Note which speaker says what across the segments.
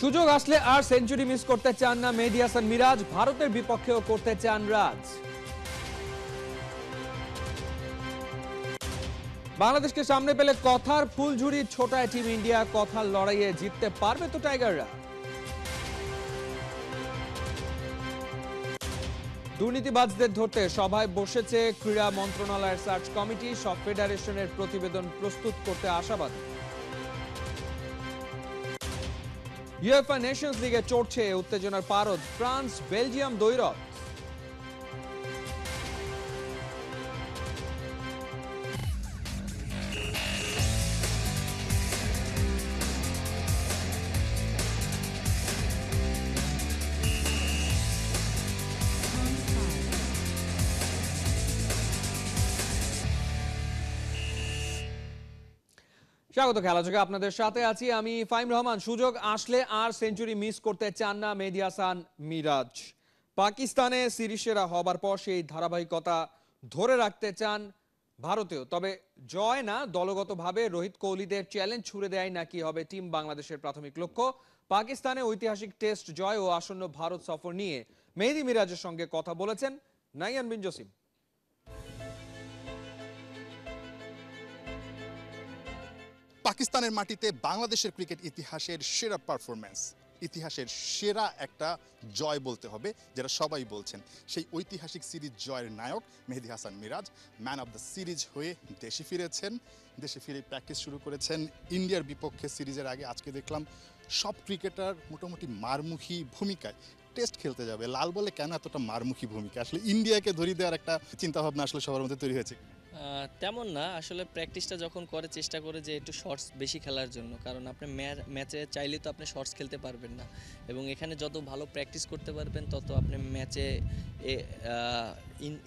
Speaker 1: সুযোগ আসলে আর century miss করতে চান না মেহেদী হাসান মিরাজ, ভারতের বিপক্ষেও করতে চান রাজ। বাংলাদেশকে সামনে পেলে কথার ফুলঝুরি ছোটায় টিম ইন্ডিয়া, কথার লড়াইয়ে জিততে পারবে তো টাইগাররা। দুর্নীতিবাজদের ধরতে সভায় বসেছে ক্রীড়া মন্ত্রণালয়ের সার্চ কমিটি, সব ফেডারেশনের প্রতিবেদন প্রস্তুত করতে আশাবাদী। ইউএফএ নেশনস লিগে চড়ছে উত্তেজনার পারদ, ফ্রান্স বেলজিয়াম দ্বৈরথ। স্বাগত খেলাযোগে, আপনাদের সাথে আছি আমি ফাইম রহমান। সুযোগ আসলে আর সেঞ্চুরি মিস করতে চান না মেহেদী হাসান মিরাজ। পাকিস্তানে সিরিজ সেরা হবার পর সেই ধারাবাহিকতা ধরে রাখতে চান ভারতেও। তবে জয় না, দলগতভাবে রোহিত কোহলিদের চ্যালেঞ্জ ছুড়ে দেয় নাকি হবে টিম বাংলাদেশের প্রাথমিক লক্ষ্য। পাকিস্তানে ঐতিহাসিক টেস্ট জয় ও আসন্ন ভারত সফর নিয়ে মেহেদী মিরাজের সঙ্গে কথা বলেছেন নাইয়ান বিন জসিম।
Speaker 2: পাকিস্তানের মাটিতে বাংলাদেশের ক্রিকেট ইতিহাসের সেরা পারফরম্যান্স, ইতিহাসের সেরা একটা জয় বলতে হবে, যেটা সবাই বলছেন। সেই ঐতিহাসিক সিরিজ জয়ের নায়ক Mehedi Hasan Miraz man of the series হয়ে দেশে ফিরেছেন। দেশে ফিরে প্র্যাকটিস শুরু করেছেন ইন্ডিয়ার বিপক্ষে সিরিজের আগে। আজকে দেখলাম সব ক্রিকেটার মোটামুটি মারমুখী ভূমিকায় টেস্ট খেলতে যাবে। লাল বলে কেন এতটা মারমুখী ভূমিকা? আসলে ইন্ডিয়াকে ধরিয়ে দেওয়ার একটা চিন্তাভাবনা আসলে সবার মধ্যে তৈরি হয়েছে।
Speaker 3: তেমন না, আসলে প্র্যাকটিসটা যখন করে চেষ্টা করে যে একটু শর্টস বেশি খেলার জন্য, কারণ আপনি ম্যাচে চাইলে তো আপনি শর্টস খেলতে পারবেন না, এবং এখানে যত ভালো প্র্যাকটিস করতে পারবেন তত আপনি ম্যাচে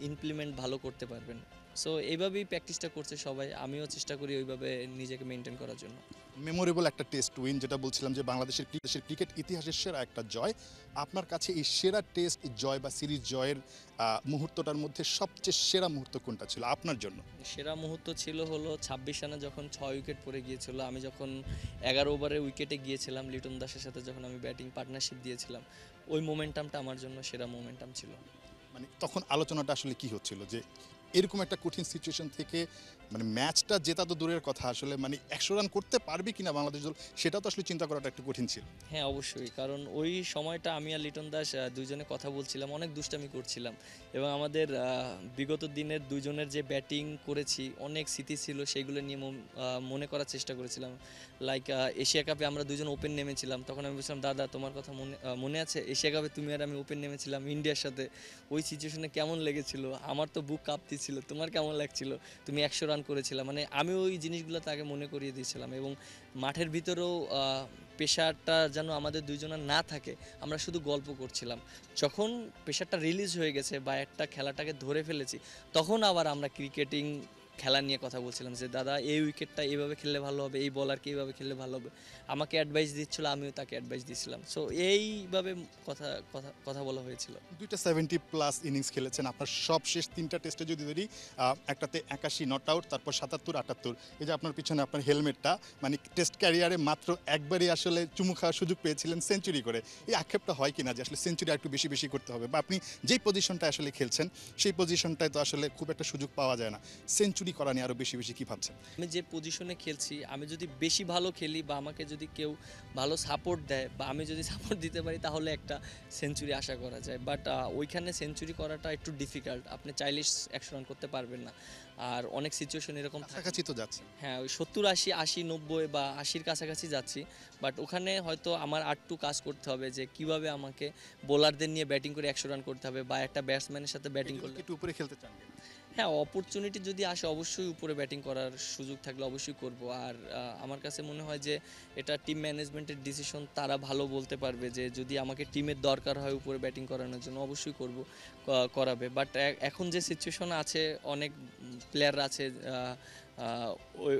Speaker 3: ইমপ্লিমেন্ট ভালো করতে পারবেন। সো এইভাবেই প্র্যাকটিসটা করছে সবাই, আমিও চেষ্টা করি ওইভাবে নিজেকে মেনটেন করার জন্য।
Speaker 2: মেমোরেবল একটা টেস্ট উইন, যেটা বলছিলাম যে বাংলাদেশের ক্রিকেট ইতিহাসের সেরা একটা জয়। আপনার কাছে এই সেরা টেস্ট জয় বা সিরিজ জয়ের মুহূর্তটার মধ্যে সবচেয়ে সেরা মুহূর্ত কোনটা ছিল আপনার জন্য?
Speaker 3: সেরা মুহূর্ত ছিল হলো 26 রানে যখন 6 উইকেট পড়ে গিয়েছিল, আমি যখন 11 ওভারে উইকেটে গিয়েছিলাম লিটন দাসের সাথে, যখন আমি ব্যাটিং পার্টনারশিপ দিয়েছিলাম, ওই মোমেন্টামটা আমার জন্য সেরা মোমেন্টাম ছিল।
Speaker 2: মানে তখন আলোচনাটা আসলে কি হচ্ছিল যে এরকম একটা কঠিন সিচুয়েশন থেকে মানে ম্যাচটা জেতা তো দূরের কথা, আসলে মানে 100 রান করতে পারবে কিনা বাংলাদেশ দল, সেটা তো আসলে চিন্তা করাটা একটু কঠিন ছিল।
Speaker 3: হ্যাঁ অবশ্যই, কারণ ওই সময়টা আমি আর লিটন দাস দুইজনে কথা বলছিলাম, অনেক দুষ্টামি করছিলাম, এবং আমাদের বিগত দিনের দুইজনের যে ব্যাটিং করেছি অনেক স্মৃতি ছিল, সেইগুলো নিয়ে মনে করার চেষ্টা করেছিলাম। লাইক এশিয়া কাপে আমরা দুজন ওপেন নেমেছিলাম, তখন আমি বলছিলাম দাদা তোমার কথা মনে আছে এশিয়া কাপে তুমি আর আমি ওপেন নেমেছিলাম ইন্ডিয়ার সাথে, ওই সিচুয়েশনে কেমন লেগেছিল, আমার তো বুক কাঁপতেছিল, তোমার কেমন লাগছিল, তুমি 100 রান করেছিলাম। মানে আমি ওই জিনিসগুলো তাকে মনে করিয়ে দিয়েছিলাম, এবং মাঠের ভিতরেও প্রেশারটা যেন আমাদের দুইজনের না থাকে, আমরা শুধু গল্প করছিলাম। যখন প্রেশারটা রিলিজ হয়ে গেছে বা একটা খেলাটাকে ধরে ফেলেছি, তখন আবার আমরা ক্রিকেটিং খেলা নিয়ে কথা বলছিলাম যে দাদা এই উইকেটটা এইভাবে খেললে ভালো হবে, এই বলারকে এইভাবে খেললে ভালো হবে, আমাকে অ্যাডভাইস দিচ্ছিল, আমিও তাকে অ্যাডভাইস দিচ্ছিলাম। সো এইভাবে কথা কথা কথা বলা হয়েছিল।
Speaker 2: দুইটা 70+ ইনিংস খেলেছেন আপনার, সব শেষ 3টা টেস্টে যদি ধরি, একটাতে 81 নট আউট, তারপর 77, 78। এই যে আপনার পিছনে আপনার হেলমেটটা, মানে টেস্ট ক্যারিয়ারে মাত্র একবারই আসলে চুমু খাওয়ার সুযোগ পেয়েছিলেন সেঞ্চুরি করে। এই আক্ষেপটা হয় কিনা যে আসলে সেঞ্চুরি একটু বেশি বেশি করতে হবে, বা আপনি যেই পজিশনটা আসলে খেলছেন সেই পজিশনটায় তো আসলে খুব একটা সুযোগ পাওয়া যায় না, সেঞ্চুরি করা নিয়ে আরও বেশি বেশি কী ভাবছেন?
Speaker 3: আমি যে পজিশনে খেলছি, আমি যদি বেশি ভালো খেলি বা আমাকে যদি কেউ ভালো সাপোর্ট দেয় বা আমি যদি সাপোর্ট দিতে পারি, তাহলে একটা সেঞ্চুরি আশা করা যায়। বাট ওইখানে সেঞ্চুরি করাটা একটু ডিফিকাল্ট, আপনি চাইলে 100 রান করতে পারবেন না, আর অনেক সিচুয়েশন এরকম
Speaker 2: কাছাকাছি তো যাচ্ছে।
Speaker 3: হ্যাঁ, ওই 70, 80, 80, 90 বা 80-র কাছাকাছি যাচ্ছি। বাট ওখানে হয়তো আমার আরটু কাজ করতে হবে, যে কিভাবে আমাকে বোলারদের নিয়ে ব্যাটিং করে 100 রান করতে হবে, বা একটা ব্যাটসম্যানের সাথে ব্যাটিং করলে
Speaker 2: একটু উপরে খেলতে চান?
Speaker 3: হ্যাঁ, অপরচুনিটি যদি আসে অবশ্যই উপরে ব্যাটিং করার সুযোগ থাকলে অবশ্যই করব। আর আমার কাছে মনে হয় যে এটা টিম ম্যানেজমেন্টের ডিসিশন, তারা ভালো বলতে পারবে যে যদি আমাকে টিমের দরকার হয় উপরে ব্যাটিং করানোর জন্য অবশ্যই করাবে। বাট এখন যে সিচুয়েশন আছে, অনেক প্লেয়ার আছে ওই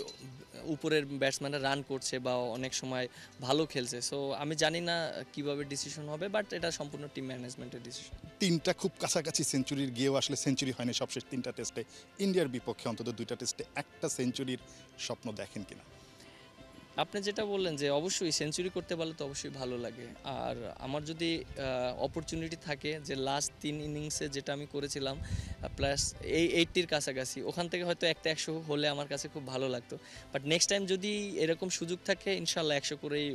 Speaker 3: উপরের ব্যাটসম্যানরা রান করছে বা অনেক সময় ভালো খেলছে। সো আমি জানি না কিভাবে ডিসিশন হবে, বাট এটা সম্পূর্ণ টিম ম্যানেজমেন্টের ডিসিশন।
Speaker 2: 3টা খুব কাছাকাছি সেঞ্চুরির গিয়েও আসলে সেঞ্চুরি হয়নি সবশেষ 3টা টেস্টে। ইন্ডিয়ার বিপক্ষে অন্তত 2টা টেস্টে একটা সেঞ্চুরির স্বপ্ন দেখেন কিনা?
Speaker 3: আপনি যেটা বললেন যে অবশ্যই সেঞ্চুরি করতে পারলে তো অবশ্যই ভালো লাগে। আর আমার যদি অপরচুনিটি থাকে যে লাস্ট ৩ ইনিংসে যেটা আমি করেছিলাম প্লাস এই 80-র কাছাকাছি, ওখান থেকে হয়তো একটা ১০০ হলে আমার কাছে খুব ভালো লাগতো। বাট নেক্সট টাইম যদি এরকম সুযোগ থাকে ইনশাল্লাহ ১০০ করেই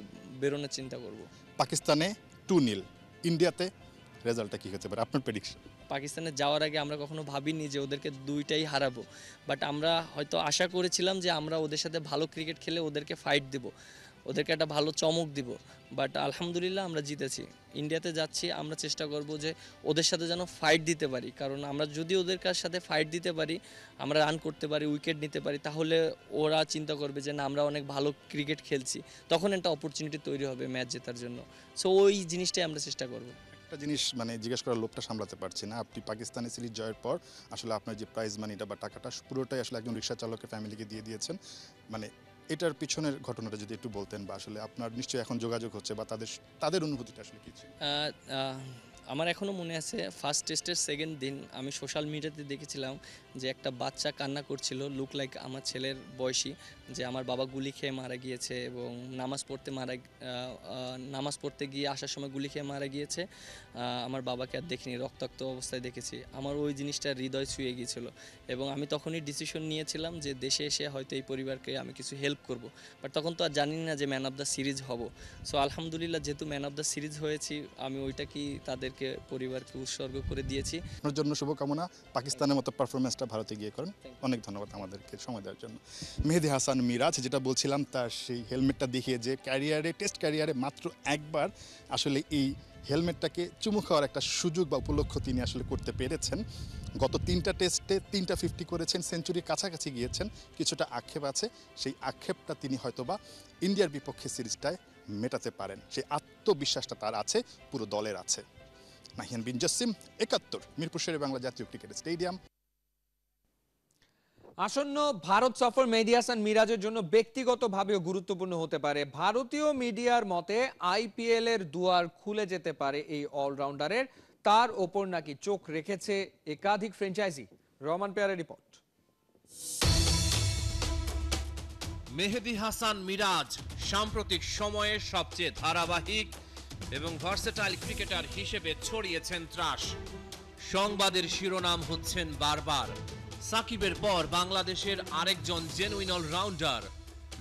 Speaker 3: বেরোনোর চিন্তা করব।
Speaker 2: পাকিস্তানে 2-0, ইন্ডিয়াতে রেজাল্টটা কি হতে পারে আপনার প্রেডিকশন?
Speaker 3: পাকিস্তানে যাওয়ার আগে আমরা কখনো ভাবিনি যে ওদেরকে দুইটাই হারাবো, বাট আমরা হয়তো আশা করেছিলাম যে আমরা ওদের সাথে ভালো ক্রিকেট খেলে ওদেরকে ফাইট দেব, ওদেরকে একটা ভালো চমক দিব। বাট আলহামদুলিল্লাহ আমরা জিতেছি। ইন্ডিয়াতে যাচ্ছি, আমরা চেষ্টা করব যে ওদের সাথে যেন ফাইট দিতে পারি, কারণ আমরা যদি ওদের সাথে ফাইট দিতে পারি, আমরা রান করতে পারি, উইকেট নিতে পারি, তাহলে ওরা চিন্তা করবে যে না আমরা অনেক ভালো ক্রিকেট খেলছি, তখন একটা অপরচুনিটি তৈরি হবে ম্যাচ জেতার জন্য। সো ওই জিনিসটাই আমরা চেষ্টা করব।
Speaker 2: একটা জিনিস মানে জিজ্ঞেস করার লোভটা সামলাতে পারছি না, আপনি পাকিস্তানি সিরিজ জয়ের পর আসলে আপনার যে প্রাইজ মানিটা বা টাকাটা পুরোটাই আসলে একজন রিক্সা চালকের ফ্যামিলিকে দিয়ে দিয়েছেন, মানে এটার পিছনের ঘটনাটা যদি একটু বলতেন, বা আসলে আপনার নিশ্চয়ই এখন যোগাযোগ হচ্ছে, বা তাদের অনুভূতিটা আসলে কি ছিল?
Speaker 3: আহ, আহ, আমার এখনও মনে আছে ফার্স্ট টেস্টের সেকেন্ড দিন আমি সোশ্যাল মিডিয়াতে দেখেছিলাম যে একটা বাচ্চা কান্না করছিল, লুক লাইক আমার ছেলের বয়সী, যে আমার বাবা গুলি খেয়ে মারা গিয়েছে এবং নামাজ পড়তে গিয়ে আসার সময় গুলি খেয়ে মারা গিয়েছে। আমার বাবাকে আর দেখিনি, রক্তাক্ত অবস্থায় দেখেছি। আমার ওই জিনিসটা হৃদয় ছুঁয়ে গিয়েছিল এবং আমি তখনই ডিসিশন নিয়েছিলাম যে দেশে এসে হয়তো এই পরিবারকে আমি কিছু হেল্প করব। বাট তখন তো আর জানি না যে ম্যান অফ দ্য সিরিজ হব। সো আলহামদুলিল্লাহ যেহেতু ম্যান অফ দ্য সিরিজ হয়েছি, আমি ওইটাকেই তাদেরকে পরিবারকে উৎসর্গ করে দিয়েছি।
Speaker 2: আপনার জন্য শুভকামনা, পাকিস্তানের মতো পারফরমেন্সটা ভারতে গিয়ে করেন। অনেক ধন্যবাদ আমাদেরকে সময় দেওয়ার জন্য। মেহেদী হাসান মিরাজ, যেটা বলছিলাম, তার সেই হেলমেটটা দেখিয়ে যে টেস্ট ক্যারিয়ারে মাত্র একবার আসলে এই হেলমেটটাকে চুমু খাওয়ার একটা সুযোগ বা উপলক্ষ তিনি আসলে করতে পেরেছেন। গত 3টা টেস্টে 3টা 50 করেছেন, সেঞ্চুরির কাছাকাছি গিয়েছেন। কিছুটা আক্ষেপ আছে, সেই আক্ষেপটা তিনি হয়তোবা ইন্ডিয়ার বিপক্ষে সিরিজটায় মেটাতে পারেন, সেই আত্মবিশ্বাসটা তার আছে, পুরো দলের আছে। নাহিয়ান বিন জসিম, ৭১, মিরপুর শেরে বাংলা জাতীয় ক্রিকেট স্টেডিয়াম।
Speaker 1: আসন্ন ভারত সফর মেহেদী হাসান মিরাজের জন্য ব্যক্তিগতভাবেও গুরুত্বপূর্ণ হতে পারে। ভারতীয় মিডিয়ার মতে আইপিএল এর দুয়ার খুলে যেতে পারে এই অলরাউন্ডারের, তার ওপর নাকি চোখ রেখেছে একাধিক ফ্র্যাঞ্চাইজি। রহমান পেয়ারের রিপোর্ট।
Speaker 4: মেহেদী হাসান মিরাজ সাম্প্রতিক সময়ে সবচেয়ে ধারাবাহিক এবং ভার্সেটাইল ক্রিকেটার হিসেবে ছড়িয়েছেন ত্রাস। সংবাদের শিরোনাম হচ্ছেন বারবার। সাকিবের পর বাংলাদেশের আরেকজন জেনুইন অলরাউন্ডার,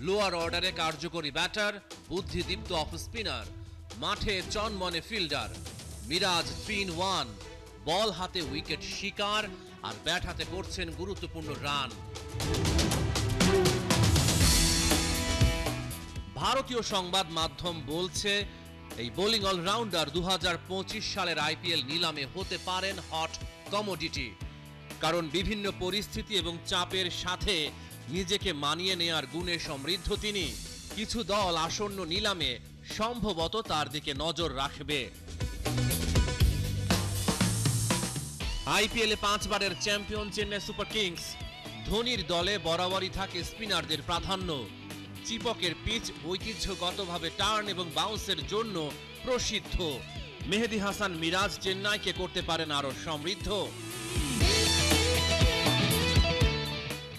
Speaker 4: লোয়ার অর্ডারে কার্যকরী ব্যাটার, বুদ্ধিদীপ্ত অফ স্পিনার, মাঠে চনমনে ফিল্ডার। মিরাজ 3-1, বল হাতে উইকেট শিকার আর ব্যাট হাতে করছেন গুরুত্বপূর্ণ রান। ভারতীয় সংবাদ মাধ্যম বলছে এই বোলিং অলরাউন্ডার 2025 সালের আইপিএল নিলামে হতে পারেন হট কমোডিটি, কারণ বিভিন্ন পরিস্থিতি এবং চাপের সাথে নিজেকে মানিয়ে নেয়ার গুণে সমৃদ্ধ তিনি। কিছু দল আসন্ন নিলামে সম্ভবত তার দিকে নজর রাখবে। আইপিএলে 5 বারের চ্যাম্পিয়ন চেন্নাই সুপার কিংস, ধোনির দলে বরাবরই থাকে স্পিনারদের প্রাধান্য। চিপকের পিচ ঐতিহ্যগতভাবে টার্ন এবং বাউন্সের জন্য প্রসিদ্ধ। মেহেদী হাসান মিরাজ চেন্নাইকে করতে পারেন আরো সমৃদ্ধ।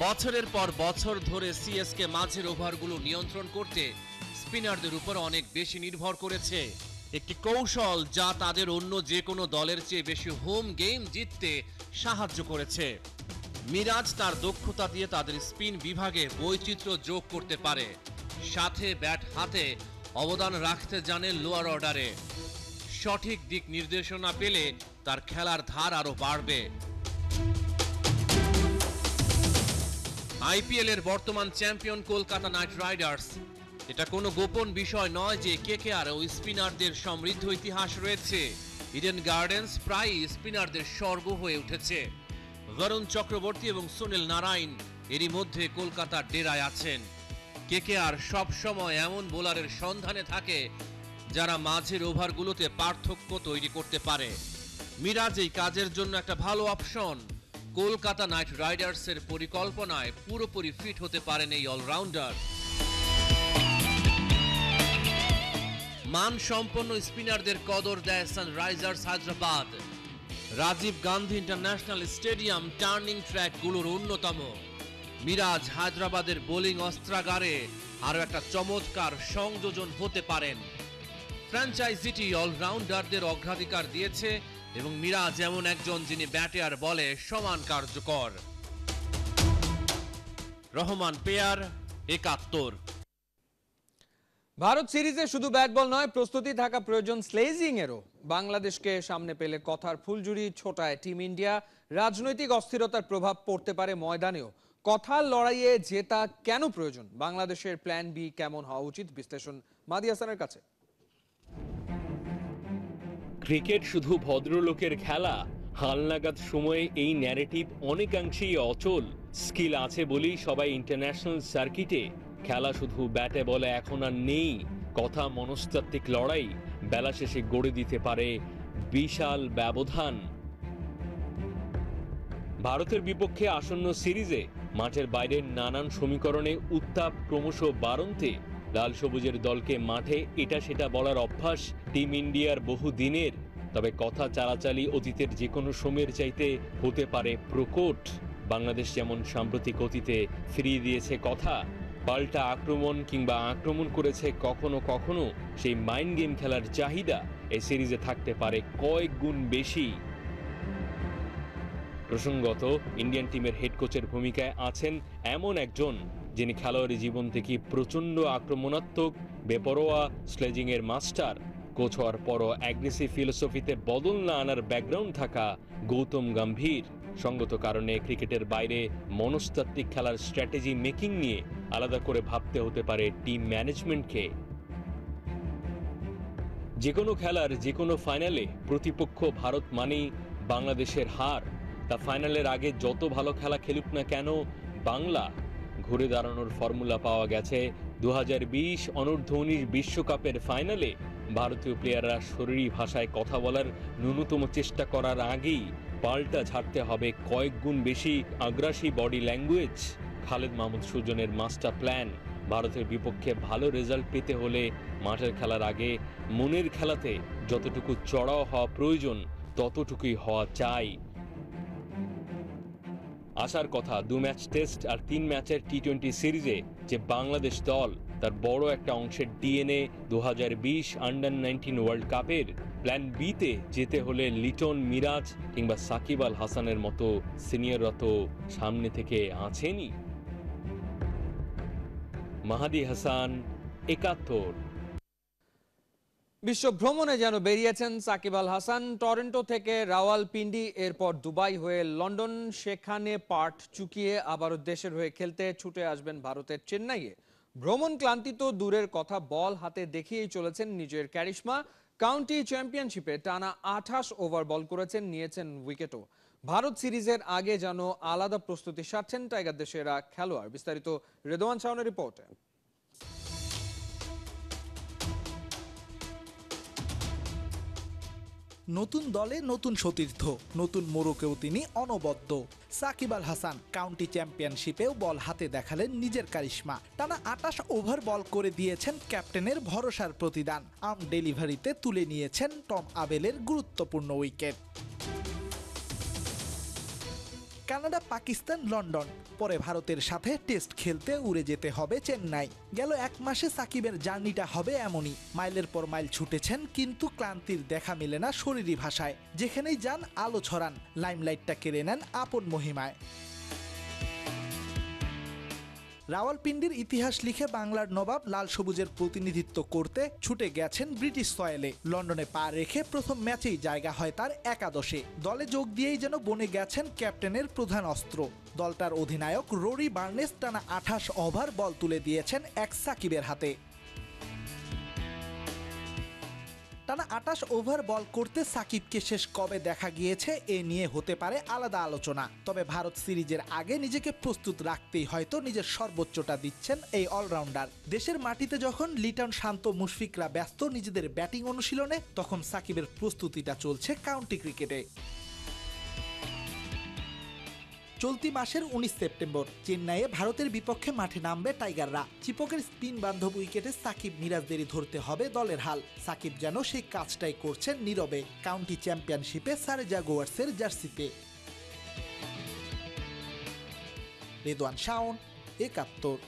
Speaker 4: বছরের পর বছর ধরে সিএসকে মাঝের ওভারগুলো নিয়ন্ত্রণ করতে স্পিনারদের উপর অনেক বেশি নির্ভর করেছে, একটি কৌশল যা তাদের অন্য যে কোনো দলের চেয়ে বেশি হোম গেম জিততে সাহায্য করেছে। মিরাজ তার দক্ষতা দিয়ে তাদের স্পিন বিভাগে বৈচিত্র্য যোগ করতে পারে, সাথে ব্যাট হাতে অবদান রাখতে জানে লোয়ার অর্ডারে। সঠিক দিক নির্দেশনা পেলে তার খেলার ধার আরো বাড়বে। আইপিএল এর বর্তমান চ্যাম্পিয়ন কলকাতা নাইট রাইডার্স। এটা কোনো গোপন বিষয় নয় যে কেকেআর ও স্পিনারদের সমৃদ্ধ ইতিহাস রয়েছে। ইডেন গার্ডেন্স প্রায়ই স্পিনারদের স্বর্গ হয়ে উঠেছে। বরুণ চক্রবর্তী এবং সুনীল নারায়ণ এরই মধ্যে কলকাতার ডেরায় আছেন। কেকেআর সব সময় এমন বোলারের সন্ধানে থাকে যারা মাঝের ওভারগুলোতে পার্থক্য তৈরি করতে পারে। মিরাজ এই কাজের জন্য একটা ভালো অপশন। কলকাতা নাইট রাইডার্সের পরিকল্পনায় পুরোপুরি ফিট হতে পারেন এই অলরাউন্ডার। মানসম্পন্ন স্পিনারদের কদর দেয় Sunrisers Hyderabad. Rajiv Gandhi international stadium turning ট্র্যাকগুলোর অন্যতম। মিরাজ হায়দ্রাবাদের বোলিং অস্ত্রাগারে আরও একটা চমৎকার সংযোজন হতে পারেন। ফ্র্যাঞ্চাইজিটি অলরাউন্ডারদের অগ্রাধিকার দিয়েছে এবং মিরাজ এমন একজন যিনি ব্যাটে আর বলে সমান কার্যকর। রহমান পেয়ার, ৭১।
Speaker 1: ভারত সিরিজে শুধু ব্যাট বল নয়, প্রস্তুতি থাকা প্রয়োজন স্লেজিং এরও। বাংলাদেশকে সামনে পেলে কথার ফুলঝুরি ছোটায় টিম ইন্ডিয়া। রাজনৈতিক অস্থিরতার প্রভাব পড়তে পারে ময়দানেও। কথার লড়াইয়ে জেতা কেন প্রয়োজন, বাংলাদেশের প্ল্যান বি কেমন হওয়া উচিত, বিশ্লেষণ মাহদী হাসানের কাছে।
Speaker 5: ক্রিকেট শুধু ভদ্রলোকের খেলা, হালনাগাদ সময়ে এই ন্যারেটিভ অনেকাংশেই অচল। স্কিল আছে বলেই সবাই ইন্টারন্যাশনাল সার্কিটে, খেলা শুধু ব্যাটে বলে এখন আর নেই। কথা মনস্তাত্ত্বিক লড়াই বেলা শেষে গড়ে দিতে পারে বিশাল ব্যবধান। ভারতের বিপক্ষে আসন্ন সিরিজে মাঠের বাইরের নানান সমীকরণে উত্তাপ ক্রমশ বাড়ন্তে লাল সবুজের দলকে মাঠে এটা সেটা বলার অভ্যাস টিম ইন্ডিয়ার বহু দিনের। তবে কথা চালাচালি অতীতের যে কোনো সময়ের চাইতে হতে পারে প্রকট। বাংলাদেশ যেমন সাম্প্রতিক অতীতে ফিরিয়ে দিয়েছে কথা, পাল্টা আক্রমণ কিংবা আক্রমণ করেছে কখনো কখনো, সেই মাইন্ড গেম খেলার চাহিদা এই সিরিজে থাকতে পারে কয়েক গুণ বেশি। প্রসঙ্গত, ইন্ডিয়ান টিমের হেড কোচের ভূমিকায় আছেন এমন একজন যিনি খেলোয়াড়ি জীবন থেকে প্রচণ্ড আক্রমণাত্মক, বেপরোয়া স্লেজিং এর মাস্টার। কোচ হওয়ার পরও অ্যাগ্রেসিভ ফিলোসফিতে বদল না আনার ব্যাকগ্রাউন্ড থাকা গৌতম গম্ভীর। সঙ্গত কারণে ক্রিকেটের বাইরে মনস্তাত্ত্বিক খেলার স্ট্র্যাটেজি মেকিং নিয়ে আলাদা করে ভাবতে হতে পারে টিম ম্যানেজমেন্টকে। যে কোনো খেলার যে কোনো ফাইনালে প্রতিপক্ষ ভারত মানেই বাংলাদেশের হার। তা ফাইনালের আগে যত ভালো খেলা খেলুক না কেন, বাংলা ঘুরে দাঁড়ানোর ফর্মুলা পাওয়া গেছে 2020 অনূর্ধ্ব-19 বিশ্বকাপের ফাইনালে। ভারতীয় প্লেয়াররা শরীরী ভাষায় কথা বলার ন্যূনতম চেষ্টা করার আগেই পাল্টা ছাড়তে হবে কয়েক গুণ বেশি আগ্রাসী বডি ল্যাঙ্গুয়েজ। খালেদ মাহমুদ সুজনের মাস্টার প্ল্যান, ভারতের বিপক্ষে ভালো রেজাল্ট পেতে হলে মাঠের খেলার আগে মনের খেলাতে যতটুকু চড়াও হওয়া প্রয়োজন ততটুকুই হওয়া চাই। আসার কথা 2 ম্যাচ টেস্ট আর 3 ম্যাচের টি-20 সিরিজে যে বাংলাদেশ দল, তার বড় একটা অংশের ডিএনএ 2020 আন্ডার-19 ওয়ার্ল্ড কাপের। প্ল্যান বিতে যেতে হলে লিটন, মিরাজ কিংবা সাকিব আল হাসানের মতো সিনিয়ররা তো সামনে থেকে আছেনই। মাহদী হাসান, ৭১।
Speaker 1: বিশ্ব ভ্রমণে যেন বেরিয়েছেন সাকিব আল হাসান। টরন্টো থেকে রাওয়ালপিন্ডি, এরপর দুবাই হয়ে লন্ডন, সেখানে পার্ট চুকিয়ে আবারও দেশের হয়ে খেলতে ছুটে আসবেন ভারতের চেন্নাইয়ে। ভ্রমণ ক্লান্তি তো দূরের কথা, বল হাতে দেখিয়েই চলেছেন নিজের ক্যারিশমা। কাউন্টি চ্যাম্পিয়নশিপে টানা 28 ওভার বল করেছেন, নিয়েছেন উইকেটও। ভারত সিরিজের আগে যেন আলাদা প্রস্তুতি সারছেন টাইগারদের সেরা খেলোয়াড়। বিস্তারিত রেদওয়ান শাওনের রিপোর্টে।
Speaker 6: নতুন দলে নতুন সতীর্থ, নতুন মোড়কেও তিনি অনবদ্য। সাকিব আল হাসান কাউন্টি চ্যাম্পিয়নশিপেও বল হাতে দেখালেন নিজের কারিশমা। টানা 28 ওভার বল করে দিয়েছেন ক্যাপ্টেনের ভরসার প্রতিদান। আর্ম ডেলিভারিতে তুলে নিয়েছেন টম আবেলের গুরুত্বপূর্ণ উইকেট। কানাডা, পাকিস্তান, লন্ডন, পরে ভারতের সাথে টেস্ট খেলতে উড়ে যেতে হবে চেন্নাই। গেল 1 মাসে সাকিবের জার্নিটা হবে এমনই। মাইলের পর মাইল ছুটেছেন, কিন্তু ক্লান্তির দেখা মেলে না শরীরী ভাষায়। যেখানেই যান আলো ছড়ান, লাইমলাইটটা কেড়ে নেন আপন মহিমায়। রাওয়ালপিন্ডির ইতিহাস লিখে বাংলার নবাব লাল সবুজের প্রতিনিধিত্ব করতে ছুটে গেছেন ব্রিটিশ সয়েলে। লন্ডনে পা রেখে প্রথম ম্যাচেই জায়গা হয় তার একাদশে। দলে যোগ দিয়েই যেন বনে গেছেন ক্যাপ্টেনের প্রধান অস্ত্র। দলটার অধিনায়ক রোরি বার্নেস টানা 28 ওভার বল তুলে দিয়েছেন এক সাকিবের হাতে। টানা 28 ওভার বল করতে সাকিবকে শেষ কবে দেখা গিয়েছে, এ নিয়ে হতে পারে আলাদা আলোচনা। তবে ভারত সিরিজের আগে নিজেকে প্রস্তুত রাখতেই হয়তো নিজের সর্বোচ্চটা দিচ্ছেন এই অলরাউন্ডার। দেশের মাটিতে যখন লিটন, শান্ত, মুশফিকরা ব্যস্ত নিজেদের ব্যাটিং অনুশীলনে, তখন সাকিবের প্রস্তুতিটা চলছে কাউন্টি ক্রিকেটে। চলতি মাসের 19 সেপ্টেম্বর চেন্নাইয়ে ভারতের বিপক্ষে মাঠে নামবে টাইগাররা। চিপকের স্পিন বান্ধব উইকেটে সাকিব, মিরাজদেরই ধরতে হবে দলের হাল। সাকিব যেন সেই কাজটাই করছেন নীরবে, কাউন্টি চ্যাম্পিয়নশিপে সারে জাগুয়ার্সের জার্সিতে। রেদওয়ান শাওন, ৭১।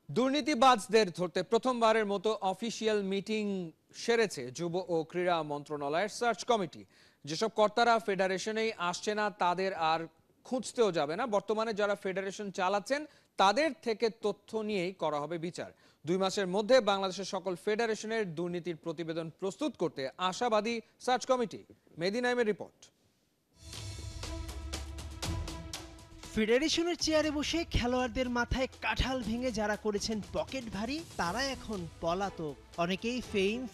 Speaker 1: দুর্নীতিবাজদের ধরতে প্রথমবারের মতো অফিসিয়াল মিটিং সেরেছে যুব ও ক্রীড়া মন্ত্রণালয়ের সার্চ কমিটি। যেসব কর্তারা ফেডারেশনেই আসছে না তাদের আর খুঁজতেও যাবে না। বর্তমানে যারা ফেডারেশন চালাচ্ছেন তাদের থেকে তথ্য নিয়েই করা হবে বিচার। 2 মাসের মধ্যে বাংলাদেশের সকল ফেডারেশনের দুর্নীতির প্রতিবেদন প্রস্তুত করতে আশাবাদী সার্চ কমিটি। মেহেদী নাইমের রিপোর্ট।
Speaker 7: ফেডারেশনের চেয়ারে বসে খেলোয়াড়দের মাথায় কাঁঠাল ভেঙে যারা করেছেন পকেট ভারী তারা এখন পলাতক। অনেকেই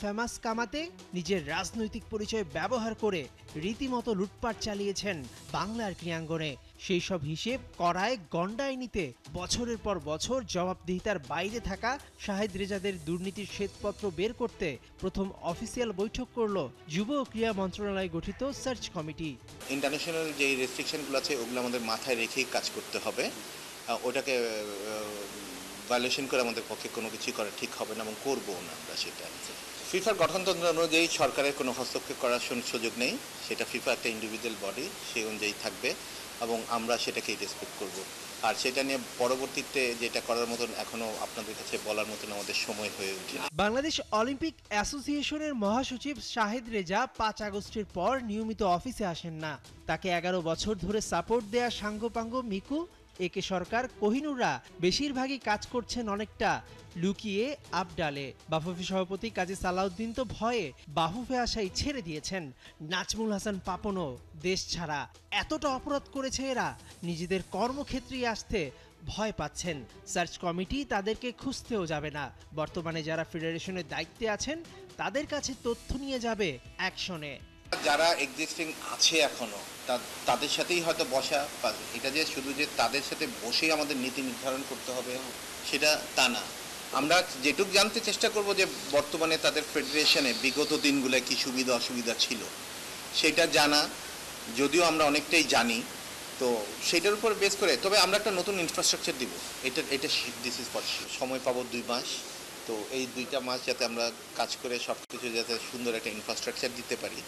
Speaker 7: ফেমাস কামাতে নিজের রাজনৈতিক পরিচয় ব্যবহার করে রীতিমতো লুটপাট চালিয়েছেন বাংলার ক্রীড়াঙ্গনে। সেই সব হিসেব করায় গন্ডায় নিতে বছরের পর বছর জবাবদিহিতার বাইরে থাকা শাহেদ রেজাদের দুর্নীতির শ্বেতপত্র বের করতে প্রথম অফিসিয়াল বৈঠক করল যুব ও ক্রীড়া মন্ত্রণালয় গঠিত সার্চ কমিটি।
Speaker 8: ইন্টারন্যাশনাল যে রেস্ট্রিকশনগুলো আছে ওগুলো আমাদের মাথায় রেখেই কাজ করতে হবে। ওটাকে ভায়োলেশন করে আমাদের পক্ষে কোনো কিছু করা ঠিক হবে না এবং করবো না আমরা সেটা। ফিফার গঠনতন্ত্র অনুযায়ী সরকারের কোনো হস্তক্ষেপ করার সুযোগ নেই। সেটা ফিফা একটা ইন্ডিভিজুয়াল বডি, সেই অনুযায়ী থাকবে এবং আমরা সেটাকেই রেসপেক্ট করব। আর সেটা নিয়ে পরবর্তীতে যেটা করার মতন এখনো আপনাদের কাছে বলার মতন আমাদের সময় হয়ে ওঠে।
Speaker 7: বাংলাদেশ অলিম্পিক অ্যাসোসিয়েশনের মহাসচিব শাহেদ রেজা 5 আগস্টের পর নিয়মিত অফিসে আসেন না। তাকে 11 বছর ধরে সাপোর্ট দেয়া সাঙ্গপাঙ্গ মিকু, একে সরকার, কোহিনুররা বেশিরভাগই কাজ করছেন অনেকটা লুকিয়ে আবডালে। বাফুফে সভাপতি কাজী সালাউদ্দিন তো ভয়ে বাফুফে আশাই ছেড়ে দিয়েছেন। নাজমুল হাসান পাপনও দেশ ছাড়া। এতটা অপরাধ করেছে এরা, নিজেদের কর্মক্ষেত্রেই আসতে ভয় পাচ্ছেন। সার্চ কমিটি তাদেরকে খুঁজতেও যাবে না। বর্তমানে যারা ফেডারেশনের দায়িত্বে আছেন তাদের কাছে তথ্য নিয়ে যাবে অ্যাকশনে।
Speaker 8: যারা এক্সিস্টিং আছে এখনো তাদের সাথেই হয়তো বসা, এটা যে শুধু যে তাদের সাথে বসেই আমাদের নীতি নির্ধারণ করতে হবে সেটা তা না। আমরা যেটুকু জানতে চেষ্টা করব যে বর্তমানে তাদের ফেডারেশনে বিগত দিনগুলো কি সুবিধা অসুবিধা ছিল সেটা জানা, যদিও আমরা অনেকটাই জানি। তো সেটার উপর বেস করে তবে আমরা একটা নতুন ইনফ্রাস্ট্রাকচার দিব। এটা দিস ইজ ফর সময় পাবো 2 মাস। তো এই 2টা মাস যাতে আমরা কাজ করে সব কিছু যাতে সুন্দর একটা ইনফ্রাস্ট্রাকচার দিতে পারি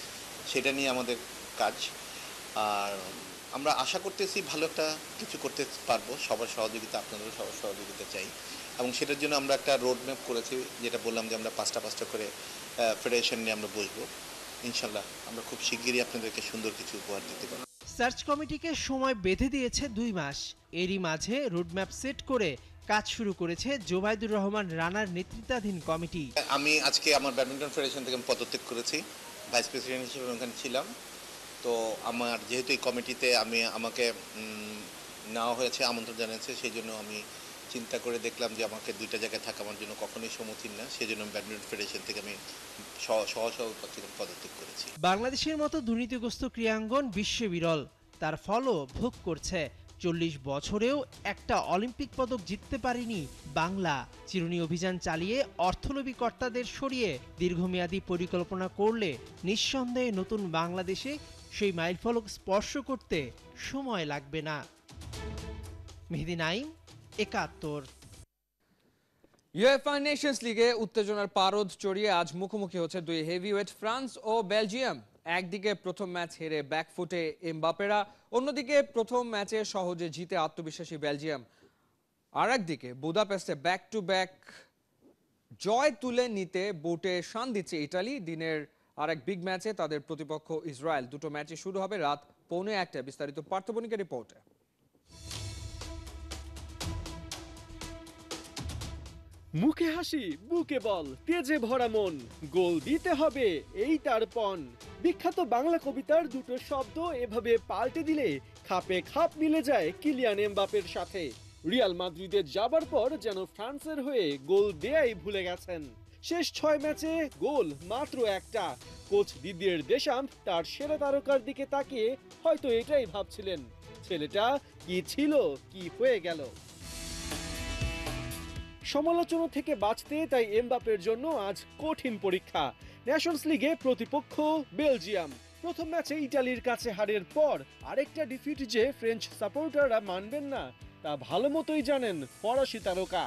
Speaker 8: সেটা নিয়ে আমাদের কাজ। আর আমরা আশা করতেছি ভালো একটা কিছু করতে পারবো। সবার সহযোগিতা, আপনাদেরও সবার সহযোগিতা চাই এবং সেটার জন্য আমরা একটা রোড ম্যাপ করেছি, যেটা বললাম যে আমরা 5টা করে ফেডারেশন নিয়ে আমরা বসবো। ইনশাল্লাহ আমরা খুব শিগগিরই আপনাদেরকে সুন্দর কিছু উপহার দিতে পারবো।
Speaker 7: সার্চ কমিটিকে সময় বেঁধে দিয়েছে 2 মাস। এরই মাঝে রোডম্যাপ সেট করে কাজ শুরু করেছে জোবাইদুর রহমান রানার নেতৃত্বাধীন কমিটি।
Speaker 8: আমি আজকে আমার ব্যাডমিন্টন ফেডারেশন থেকে পদত্যাগ করেছি, ভাইস প্রেসিডেন্ট হিসেবে ওখানে ছিলাম। তো আমার যেহেতু এই কমিটিতে আমাকে নেওয়া হয়েছে, আমন্ত্রণ জানিয়েছে, সেই জন্য আমি চিন্তা করে দেখলাম যে আমাকে 2টা জায়গায় থাকা আমার জন্য কখনোই সমীচীন না। সেই জন্য ব্যাডমিন্টন ফেডারেশন থেকে আমি সহসভাপতি পদত্যাগ করেছি।
Speaker 7: বাংলাদেশের মতো দুর্নীতিগ্রস্ত ক্রীড়াঙ্গন বিশ্বে বিরল, তার ফলও ভোগ করছে। 40 বছরেও একটা অলিম্পিক পদক জিততে পারেনি বাংলা। চিরুনি অভিযান চালিয়ে অর্থলোভী কর্তাদের সরিয়ে দীর্ঘমেয়াদী পরিকল্পনা করলে নিঃসন্দেহে নতুন বাংলাদেশে সেই মাইলফলক স্পর্শ করতে সময় লাগবে না। মেহেদী নাইম, 71।
Speaker 1: ইউএফএ নেশনস লিগে উত্তেজনার পারদ চড়িয়ে আজ মুখোমুখি হচ্ছে 2 হেভিওয়েট ফ্রান্স ও বেলজিয়াম। একদিকে প্রথম ম্যাচ হেরে ব্যাকফুটে এমবাপেরা, অন্যদিকে প্রথম ম্যাচে সহজে জিতে আত্মবিশ্বাসী বেলজিয়াম। আর একদিকে বুদাপেস্টে ব্যাক টু ব্যাক জয় তুলে নিতে বুটে শান দিচ্ছে ইতালি। দিনের আরেক বিগ ম্যাচে তাদের প্রতিপক্ষ ইসরায়েল। দুটো ম্যাচই শুরু হবে রাত 1:45। বিস্তারিত পার্থবণিকের রিপোর্টে।
Speaker 9: মুখে হাসি, বুকে বল, তেজে ভরা মন, গোল দিতে হবে, এই তার পণ। বিখ্যাত বাংলা কবিতার 2টো শব্দ এভাবে পাল্টে দিলে খাপে খাপ মিলে যায় কিলিয়ান এমবাপের সাথে। রিয়াল মাদ্রিদে যাবার পর যেন ফ্রান্সের হয়ে গোল দেয়াই ভুলে গেছেন। শেষ 6 ম্যাচে গোল মাত্র একটা। কোচ দিদিয়ের দেশাম্প তার সেরা তারকার দিকে তাকিয়ে হয়তো এটাই ভাবছিলেন, ছেলেটা কি ছিল, কি হয়ে গেল। সমালোচনা থেকে বাঁচতে তাই এমবাপের জন্য আজ কঠিন পরীক্ষা। নেশনস লিগে প্রতিপক্ষ বেলজিয়াম। প্রথম ম্যাচে ইতালির কাছে হারের পর আরেকটা ডিফিট যে ফ্রেঞ্চ সাপোর্টাররা মানবেন না তা ভালো মতোই জানেন ফরাসি তারকা।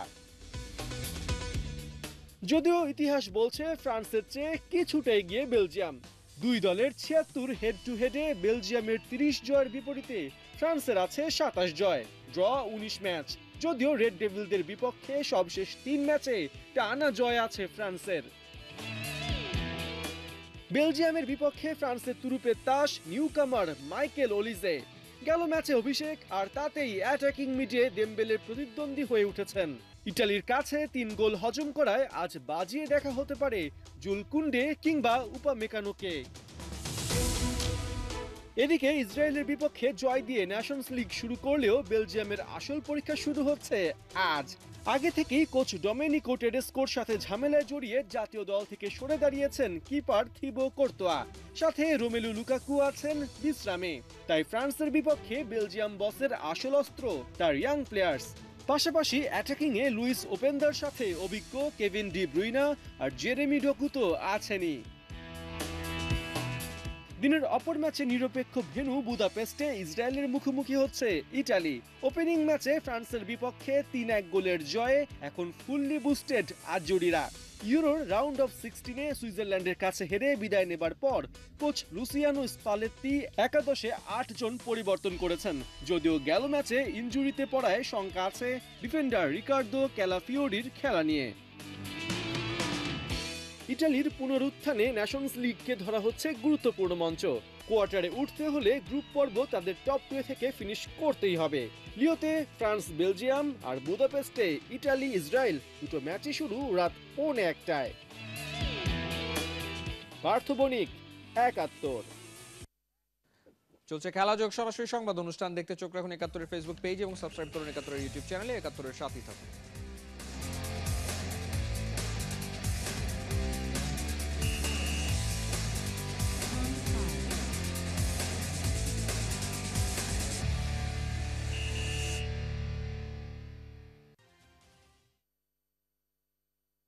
Speaker 9: যদিও ইতিহাস বলছে ফ্রান্সের চেয়ে কিছুটা এগিয়ে বেলজিয়াম। 2 দলের 76 হেড টু হেডে বেলজিয়ামের 30 জয়ের বিপরীতে ফ্রান্সের আছে 27 জয়। Draw 19 match. যদিও রেড ডেভিলদের বিপক্ষে সবশেষ 3 ম্যাচে টানা জয় আছে ফ্রান্সের। বেলজিয়ামের বিপক্ষে ফ্রান্সের তুরুপের তাস নিউকামার মাইকেল ওলিজে। গেল ম্যাচে অভিষেক, আর তাতেই অ্যাটাকিং মিডে দেমবেলের প্রতিদ্বন্দ্বী হয়ে উঠেছেন। ইটালির কাছে 3 গোল হজম করায় আজ বাজিয়ে দেখা হতে পারে জুল কুন্ডে কিংবা উপামেকানোকে। এদিকে ইসরায়েলের বিপক্ষে জয় দিয়ে ন্যাশনস লিগ শুরু করলেও বেলজিয়ামের আসল পরীক্ষা শুরু হচ্ছে আজ। আগে থেকেই কোচ ডমিনিকো টেডেস্কোর সাথে ঝামেলায় জড়িয়ে জাতীয় দল থেকে সরে দাঁড়িয়েছেন কিপার থিবো কোর্তোয়া, সাথে রোমেলু লুকাকু আছেন বিশ্রামে। তাই ফ্রান্সের বিপক্ষে বেলজিয়াম বসের আসল অস্ত্র তার ইয়াং প্লেয়ার্স। পাশাপাশি অ্যাটাকিংয়ে লুইস ওপেন্দার সাথে অভিজ্ঞ কেভিন ডি ব্রুইনা আর জেরেমি ডোকু তো আছেনই। দিনের অপর ম্যাচে নিরপেক্ষ ভেন্যু বুদাপেস্টে ইসরায়েলের মুখোমুখি হচ্ছে ইটালি। ওপেনিং ম্যাচে ফ্রান্সের বিপক্ষে 3-1 গোলের জয়ে এখন ফুললি বুস্টেড আজুরিরা। ইউরোর রাউন্ড অফ 16-এ সুইজারল্যান্ডের কাছে হেরে বিদায় নেবার পর কোচ লুসিয়ানো স্পালেত্তি একাদশে 8 জন পরিবর্তন করেছেন। যদিও গেল ম্যাচে ইনজুরিতে পড়ায় শঙ্কা আছে ডিফেন্ডার রিকার্দো ক্যালাফিওরির খেলা নিয়ে। ইটালির পুনরুত্থানে ন্যাশনস লিগকে ধরা হচ্ছে গুরুত্বপূর্ণ মঞ্চ। কোয়ার্টারে উঠতে হলে গ্রুপ পর্ব তাদের টপ 2 থেকে ফিনিশ করতেই হবে। লিওতে ফ্রান্স বেলজিয়াম আর বুদাপেস্টে ইটালি ইসরায়েল দুটো ম্যাচই শুরু রাত 1:45টায়। পার্থ বণিক, 71।
Speaker 1: চলছে খেলাযোগ সরাসরি সংবাদ অনুষ্ঠান দেখতে চোখ রাখুন 71-এর ফেসবুক পেজ এবং সাবস্ক্রাইব করুন 71-এর ইউটিউব চ্যানেলে। 71-এর সাথেই থাকুন।